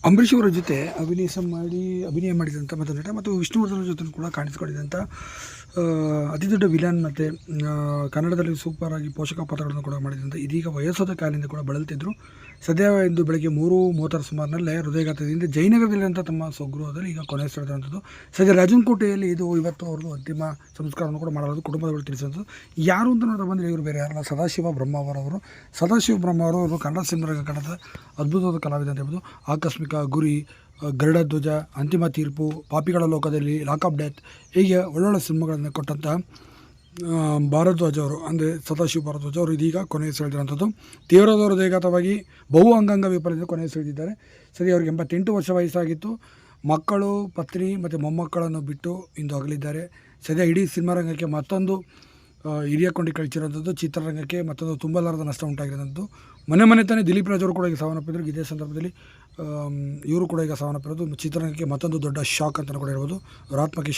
ಅಂಬರೀಷ್ ಅವರ ಜೊತೆ ಅಭಿನಯ ಮಾಡಿದಂಥ ಮತ್ತು ನಟ ಮತ್ತು ವಿಷ್ಣುವರ್ಧನ್ ಜೊತೆ ಕೂಡ ಕಾಣಿಸಿಕೊಂಡಿದ್ದಂಥ ಅತಿ ದೊಡ್ಡ ವಿಲನ್ ಮತ್ತು ಕನ್ನಡದಲ್ಲಿ ಸೂಪರ್ ಆಗಿ ಪೋಷಕ ಪಾತ್ರಗಳನ್ನು ಕೂಡ ಮಾಡಿದಂಥ ಇದೀಗ ವಯಸ್ಸಾದ ಕಾಲದಿಂದ ಕೂಡ ಬಳಲ್ತಿದ್ರು. ಸದ್ಯ ಇಂದು ಬೆಳಗ್ಗೆ 3:30 ಸುಮಾರಿನಲ್ಲೇ ಹೃದಯಘಾತದಿಂದ ಜಯನಗರದಲ್ಲಿರುವಂಥ ತಮ್ಮ ಸ್ವಗೃಹದಲ್ಲಿ ಈಗ ಕೊನೆಯುಸಿರೆಳೆದಂಥದ್ದು. ಸದ್ಯ ರಾಜನಕೋಟೆಯಲ್ಲಿ ಇವತ್ತು ಅವ್ರದ್ದು ಅಂತಿಮ ಸಂಸ್ಕಾರವನ್ನು ಕೂಡ ಮಾಡಲಾಗುವುದು. ಕುಟುಂಬದವರು ತಿಳಿಸಿದಂಥದ್ದು ಯಾರು ಅಂತ ನೋಡಿದ್ರೆ ಬಂದರೆ ಇವರು ಬೇರೆ ಯಾರಲ್ಲ, ಸದಾಶಿವ ಬ್ರಹ್ಮಾವರವರು. ಸದಾಶಿವ ಬ್ರಹ್ಮಾವರವರು ಕನ್ನಡ ಸಿನಿಮಾರಂಗ ಕನ್ನಡದ ಅದ್ಭುತವಾದ ಕಲಾವಿದ ಅಂತ ಹೇಳ್ಬೋದು. ಆಕಸ್ಮಿಕ, ಗುರಿ, ಗರುಡ ಧ್ವಜ, ಅಂತಿಮ ತೀರ್ಪು, ಪಾಪಿಗಳ ಲೋಕದಲ್ಲಿ, ಲಾಕಪ್ ಡೆತ್ ಹೀಗೆ ಒಳ್ಳೊಳ್ಳೆ ಸಿನಿಮಾಗಳನ್ನು ಕೊಟ್ಟಂಥ ಭಾರದ್ವಾಜ್ ಅವರು ಅಂದರೆ ಸದಾಶಿವ ಭಾರದ್ವಾಜ್ ಅವರು ಇದೀಗ ಕೊನೆಯುಸಿರೆಳೆದಿರುವಂಥದ್ದು. ತೀವ್ರವಾದ ಹೃದಯಘಾತವಾಗಿ ಬಹು ಅಂಗಾಂಗ ವೈಫಲ್ಯದಿಂದ ಕೊನೆಯುಸಿರೆಳೆದಿದ್ದಾರೆ. ಸರಿ, ಅವರಿಗೆ 88 ವರ್ಷ ವಯಸ್ಸಾಗಿತ್ತು. ಮಕ್ಕಳು, ಪತ್ನಿ ಮತ್ತು ಮೊಮ್ಮಕ್ಕಳನ್ನು ಬಿಟ್ಟು ಇಂದು ಅಗಲಿದ್ದಾರೆ. ಸದ್ಯ ಇಡೀ ಸಿನಿಮಾರಂಗಕ್ಕೆ ಮತ್ತೊಂದು ಹಿರಿಯ ಕೊಂಡಿ ಕಳಿಸಿರುವಂಥದ್ದು. ಚಿತ್ರರಂಗಕ್ಕೆ ಮತ್ತೊಂದು ತುಂಬಲಾರದ ನಷ್ಟ ಉಂಟಾಗಿರೋಂಥದ್ದು. ಮನೆ ತಾನೇ ದಿಲೀಪ್ ರಾಜ್ ಅವರು ಕೂಡ ಈಗ ಸಾವನ್ನಪ್ಪಿದ್ರು. ಇದೇ ಸಂದರ್ಭದಲ್ಲಿ ಇವರು ಕೂಡ ಈಗ ಸಾವನ್ನಪ್ಪಿರೋದು ಚಿತ್ರರಂಗಕ್ಕೆ ಮತ್ತೊಂದು ದೊಡ್ಡ ಶಾಕ್ ಅಂತಲೂ ಕೂಡ ಹೇಳ್ಬೋದು. ಅವರ ಆತ್ಮಕ್ಕೆ ಶಾಂತಿ